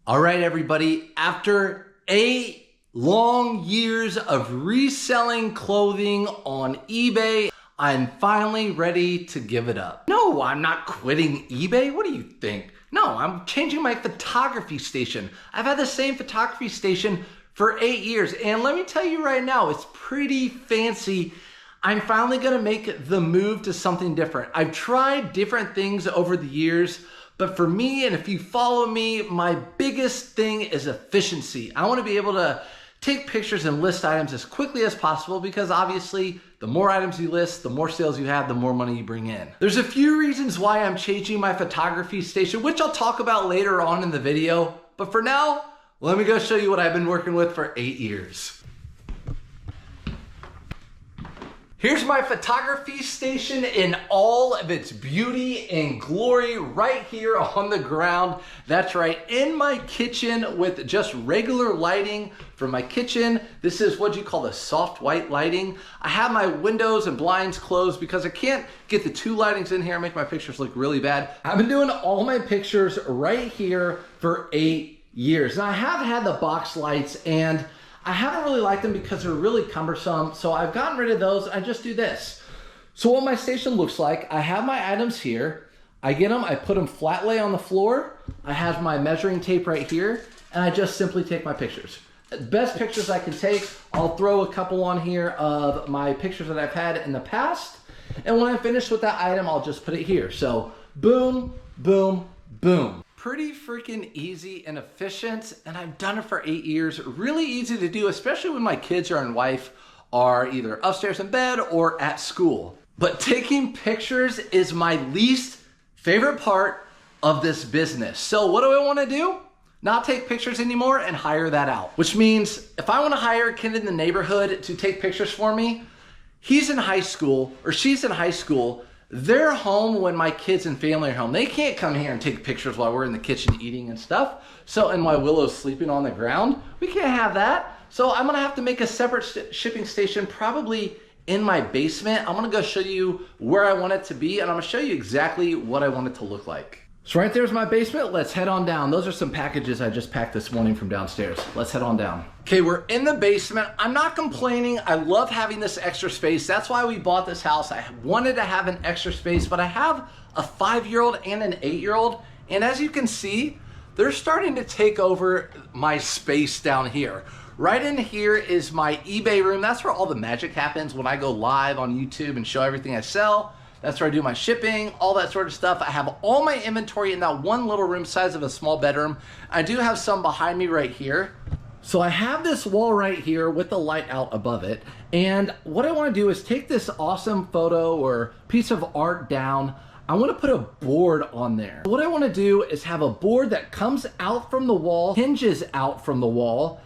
All right, everybody, after 8 long years of reselling clothing on eBay, I'm finally ready to give it up. No, I'm not quitting eBay. What do you think? No, I'm changing my photography station. I've had the same photography station for 8 years, and let me tell you right now, it's pretty fancy. I'm finally gonna make the move to something different. I've tried different things over the years, but for me, and if you follow me, my biggest thing is efficiency. I wanna be able to take pictures and list items as quickly as possible because obviously the more items you list, the more sales you have, the more money you bring in. There's a few reasons why I'm changing my photography station, which I'll talk about later on in the video. But for now, let me go show you what I've been working with for 8 years. Here's my photography station in all of its beauty and glory right here on the ground. That's right, in my kitchen with just regular lighting from my kitchen. This is what you call the soft white lighting. I have my windows and blinds closed because I can't get the two lightings in here and make my pictures look really bad. I've been doing all my pictures right here for 8 years. Now I have had the box lights and I haven't really liked them because they're really cumbersome, so I've gotten rid of those. I just do this. So what my station looks like, I have my items here, I get them, I put them flat lay on the floor, I have my measuring tape right here, and I just simply take my pictures. Best pictures I can take, I'll throw a couple on here of my pictures that I've had in the past, and when I'm finished with that item, I'll just put it here. So boom, boom, boom. Pretty freaking easy and efficient, and I've done it for 8 years. Really easy to do, especially when my kids and wife are either upstairs in bed or at school. But taking pictures is my least favorite part of this business. So what do I want to do? Not take pictures anymore and hire that out. Which means if I want to hire a kid in the neighborhood to take pictures for me, he's in high school or she's in high school. They're home when my kids and family are home. They can't come here and take pictures while we're in the kitchen eating and stuff. So, and my Willow's sleeping on the ground. We can't have that. So I'm gonna have to make a separate shipping station, probably in my basement. I'm gonna go show you where I want it to be, and I'm gonna show you exactly what I want it to look like. So right there's my basement. Let's head on down. Those are some packages I just packed this morning from downstairs. Let's head on down. Okay, we're in the basement. I'm not complaining. I love having this extra space. That's why we bought this house. I wanted to have an extra space, but I have a 5-year-old and an 8-year-old. And as you can see, they're starting to take over my space down here. Right in here is my eBay room. That's where all the magic happens when I go live on YouTube and show everything I sell. That's where I do my shipping, all that sort of stuff. I have all my inventory in that one little room size of a small bedroom. I do have some behind me right here. So I have this wall right here with the light out above it. And what I want to do is take this awesome photo or piece of art down. I want to put a board on there. What I want to do is have a board that comes out from the wall, hinges out from the wall,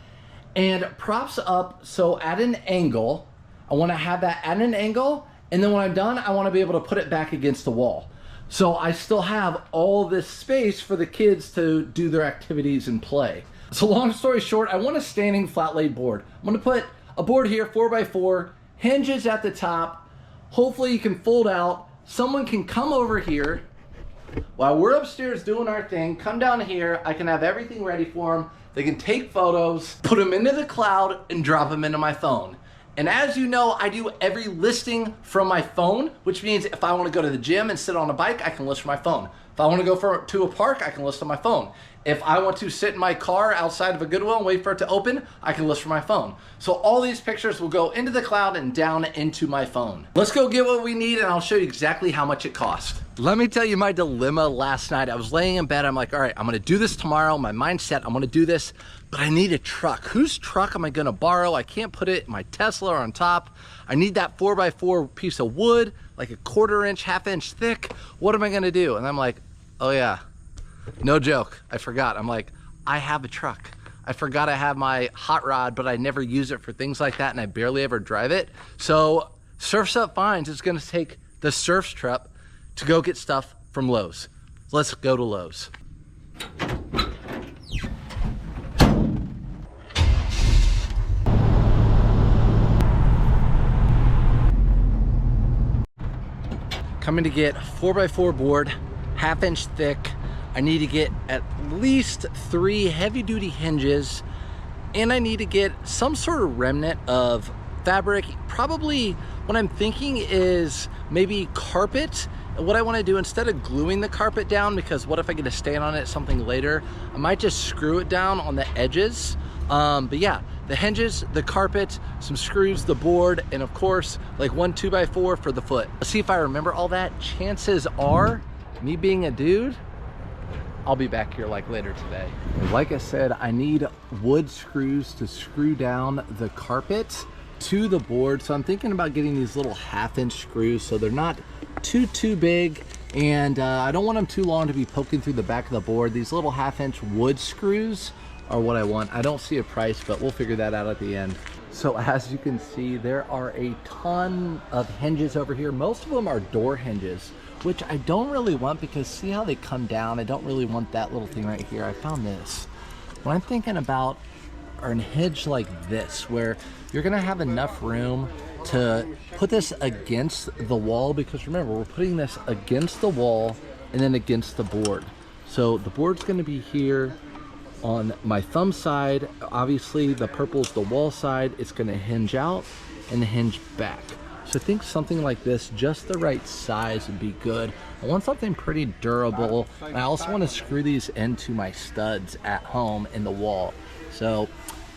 and props up so at an angle. I want to have that at an angle. And then when I'm done, I want to be able to put it back against the wall. So I still have all this space for the kids to do their activities and play. So long story short, I want a standing flat laid board. I'm going to put a board here, 4x4, hinges at the top. Hopefully you can fold out. Someone can come over here while we're upstairs doing our thing, come down here. I can have everything ready for them. They can take photos, put them into the cloud, and drop them into my phone. And as you know, I do every listing from my phone, which means if I want to go to the gym and sit on a bike, I can list from my phone. If I want to go to a park, I can list on my phone. If I want to sit in my car outside of a Goodwill and wait for it to open, I can list from my phone. So all these pictures will go into the cloud and down into my phone. Let's go get what we need and I'll show you exactly how much it cost. Let me tell you my dilemma last night. I was laying in bed. I'm like, all right, I'm going to do this tomorrow. My mindset, I'm going to do this, but I need a truck. Whose truck am I going to borrow? I can't put it in my Tesla on top. I need that 4x4 piece of wood, like a 1/4 inch, 1/2 inch thick. What am I going to do? And I'm like, oh yeah, no joke. I forgot. I'm like, I have a truck. I forgot I have my hot rod, but I never use it for things like that, and I barely ever drive it. So Surf's Up Finds is going to take the Surf's truck to go get stuff from Lowe's. Let's go to Lowe's. Coming to get 4x4 board, 1/2 inch thick, I need to get at least 3 heavy duty hinges, and I need to get some sort of remnant of fabric. Probably what I'm thinking is maybe carpet. What I want to do, instead of gluing the carpet down, because what if I get to stand on it something later, I might just screw it down on the edges. But yeah, the hinges, the carpet, some screws, the board, and of course, like 1 2x4 for the foot. Let's see if I remember all that. Chances are, me being a dude, I'll be back here like later today. Like I said, I need wood screws to screw down the carpet to the board. So I'm thinking about getting these little 1/2-inch screws so they're not too big, and I don't want them too long to be poking through the back of the board. These little 1/2-inch wood screws are what I want. I don't see a price, but we'll figure that out at the end. So as you can see, there are a ton of hinges over here. Most of them are door hinges, which I don't really want, because see how they come down? I don't really want that little thing right here. I found this. What I'm thinking about are a hinge like this, where you're gonna have enough room to put this against the wall, because remember, we're putting this against the wall and then against the board. So the board's gonna be here on my thumb side. Obviously the purple's the wall side. It's gonna hinge out and hinge back. So I think something like this, just the right size, would be good. I want something pretty durable, and I also want to screw these into my studs at home in the wall. So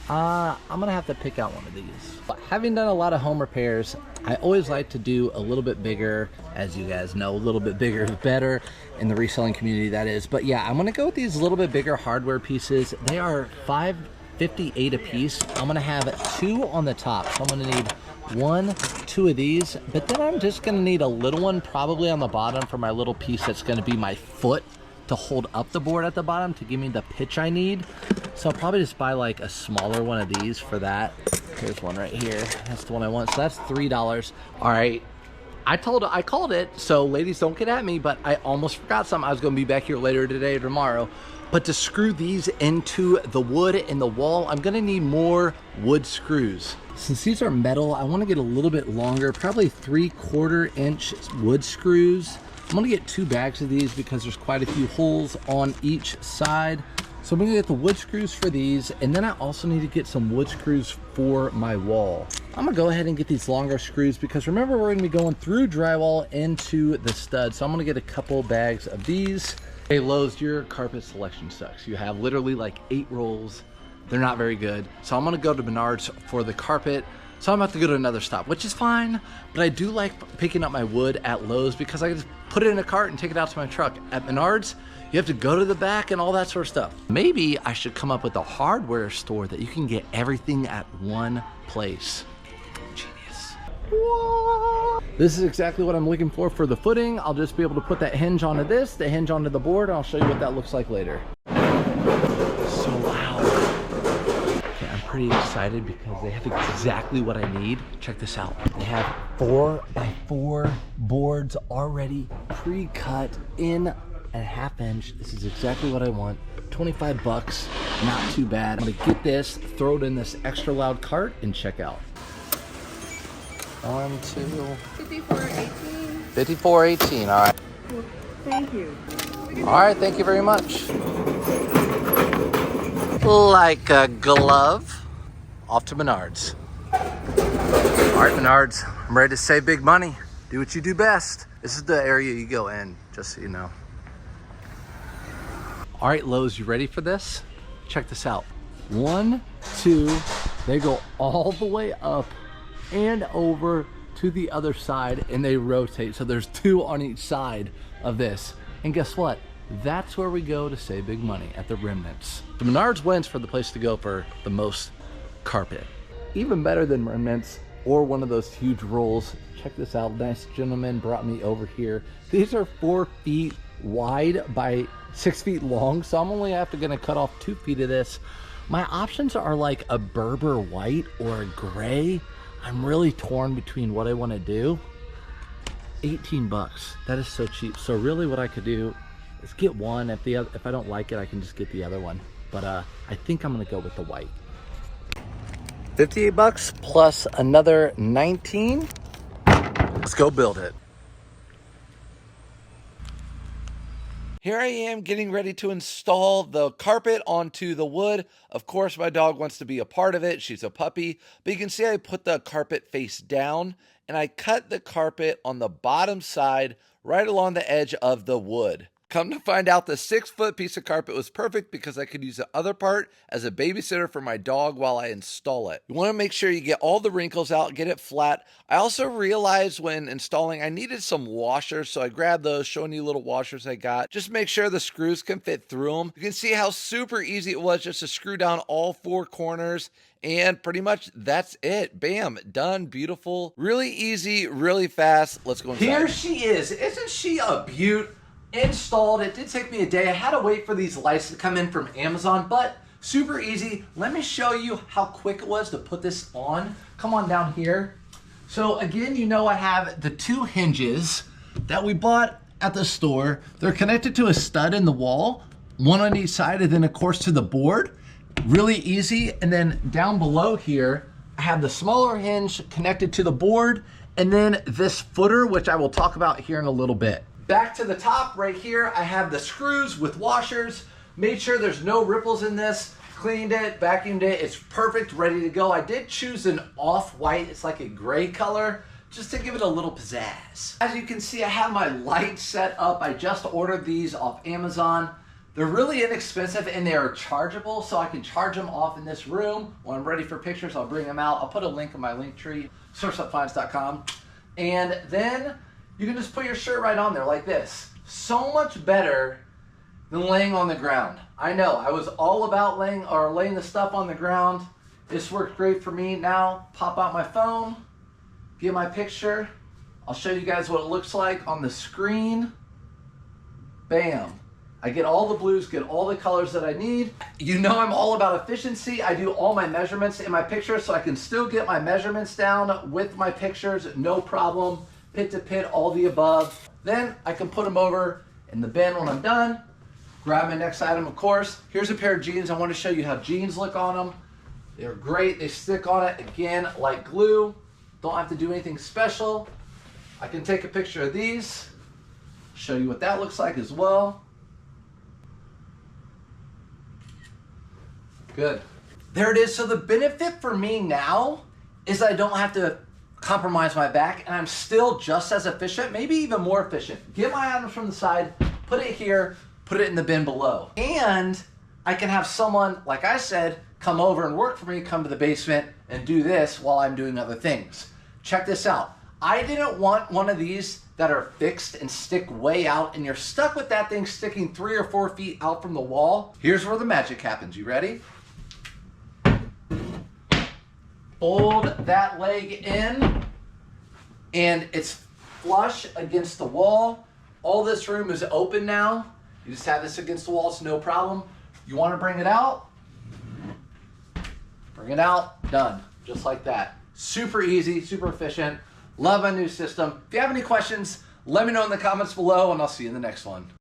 I'm gonna have to pick out one of these. But having done a lot of home repairs, I always like to do a little bit bigger. As you guys know, a little bit bigger is better in the reselling community, that is. But yeah, I'm gonna go with these little bit bigger hardware pieces. They are $5.58 a piece. I'm gonna have 2 on the top, so I'm gonna need 1, 2 of these, but then I'm just gonna need a little one probably on the bottom for my little piece that's gonna be my foot to hold up the board at the bottom to give me the pitch I need. So I'll probably just buy like a smaller one of these for that. Here's one right here. That's the one I want. So that's $3. All right. I called it, so ladies, don't get at me, but I almost forgot something. I was gonna be back here later today or tomorrow. But to screw these into the wood in the wall, I'm gonna need more wood screws. Since these are metal, I wanna get a little bit longer, probably 3/4 inch wood screws. I'm gonna get 2 bags of these because there's quite a few holes on each side. So I'm gonna get the wood screws for these, and then I also need to get some wood screws for my wall. I'm gonna go ahead and get these longer screws because remember, we're gonna be going through drywall into the stud. So I'm gonna get a couple bags of these. Hey Lowe's, your carpet selection sucks. You have literally like 8 rolls. They're not very good. So I'm gonna go to Menards for the carpet. So I'm about to go to another stop, which is fine, but I do like picking up my wood at Lowe's because I can just put it in a cart and take it out to my truck. At Menards, you have to go to the back and all that sort of stuff. Maybe I should come up with a hardware store that you can get everything at one place. Genius. What? This is exactly what I'm looking for the footing. I'll just be able to put that hinge onto this, the hinge onto the board, and I'll show you what that looks like later. So loud. Okay, I'm pretty excited because they have exactly what I need. Check this out. They have 4x4 boards already pre-cut in a 1/2 inch. This is exactly what I want. 25 bucks, not too bad. I'm gonna get this, throw it in this extra loud cart, and check out. 1, 2. 54.18. 54.18, all right. Thank you. All right, thank you very much. Like a glove. Off to Menards. All right, Menards, I'm ready to save big money. Do what you do best. This is the area you go in, just so you know. All right, Lowe's, you ready for this? Check this out. 1, 2, they go all the way up and over to the other side, and they rotate. So there's 2 on each side of this. And guess what? That's where we go to save big money, at the Remnants. The Menards wins for the place to go for the most carpet. Even better than Remnants or one of those huge rolls. Check this out. Nice gentleman brought me over here. These are 4 feet wide by 6 feet long, so I'm only gonna cut off 2 feet of this. My options are like a Berber white or a gray. I'm really torn between what I want to do. 18 bucks. That is so cheap. So really what I could do is get one. If I don't like it, I can just get the other one. But I think I'm gonna go with the white. 58 bucks plus another 19. Let's go build it. Here I am getting ready to install the carpet onto the wood. Of course, my dog wants to be a part of it. She's a puppy, but you can see I put the carpet face down and I cut the carpet on the bottom side right along the edge of the wood. Come to find out, the 6-foot piece of carpet was perfect because I could use the other part as a babysitter for my dog while I install it. You want to make sure you get all the wrinkles out, get it flat. I also realized when installing I needed some washers, so I grabbed those, showing you little washers I got. Just make sure the screws can fit through them. You can see how super easy it was just to screw down all 4 corners. And pretty much that's it. Bam, done, beautiful. Really easy, really fast. Let's go inside. Here she is. Isn't she a beaut? Installed. It did take me a day. I had to wait for these lights to come in from Amazon, but super easy. Let me show you how quick it was to put this on. Come on down here. So again, you know I have the 2 hinges that we bought at the store. They're connected to a stud in the wall, one on each side, and then of course to the board. Really easy. And then down below here, I have the smaller hinge connected to the board, and then this footer, which I will talk about here in a little bit. Back to the top right here, I have the screws with washers. Made sure there's no ripples in this. Cleaned it, vacuumed it. It's perfect, ready to go. I did choose an off-white. It's like a gray color, just to give it a little pizzazz. As you can see, I have my lights set up. I just ordered these off Amazon. They're really inexpensive and they are chargeable, so I can charge them off in this room. When I'm ready for pictures, I'll bring them out. I'll put a link in my link tree, sourceupfinds.com. And then you can just put your shirt right on there like this. So much better than laying on the ground. I know, I was all about laying the stuff on the ground. This worked great for me. Now, pop out my phone, get my picture. I'll show you guys what it looks like on the screen. Bam. I get all the blues, get all the colors that I need. You know I'm all about efficiency. I do all my measurements in my pictures so I can still get my measurements down with my pictures, no problem. Pit to pit, all the above. Then I can put them over in the bin when I'm done. Grab my next item, of course. Here's a pair of jeans. I want to show you how jeans look on them. They're great. They stick on it, again, like glue. Don't have to do anything special. I can take a picture of these, show you what that looks like as well. Good. There it is. So the benefit for me now is I don't have to compromise my back, and I'm still just as efficient, maybe even more efficient. Get my items from the side, put it here, put it in the bin below. And I can have someone, like I said, come over and work for me, come to the basement and do this while I'm doing other things. Check this out. I didn't want one of these that are fixed and stick way out and you're stuck with that thing sticking 3 or 4 feet out from the wall. Here's where the magic happens. You ready? Fold that leg in and it's flush against the wall. All this room is open now. You just have this against the wall, it's no problem. You want to bring it out? Bring it out, done. Just like that. Super easy, super efficient. Love my new system. If you have any questions, let me know in the comments below and I'll see you in the next one.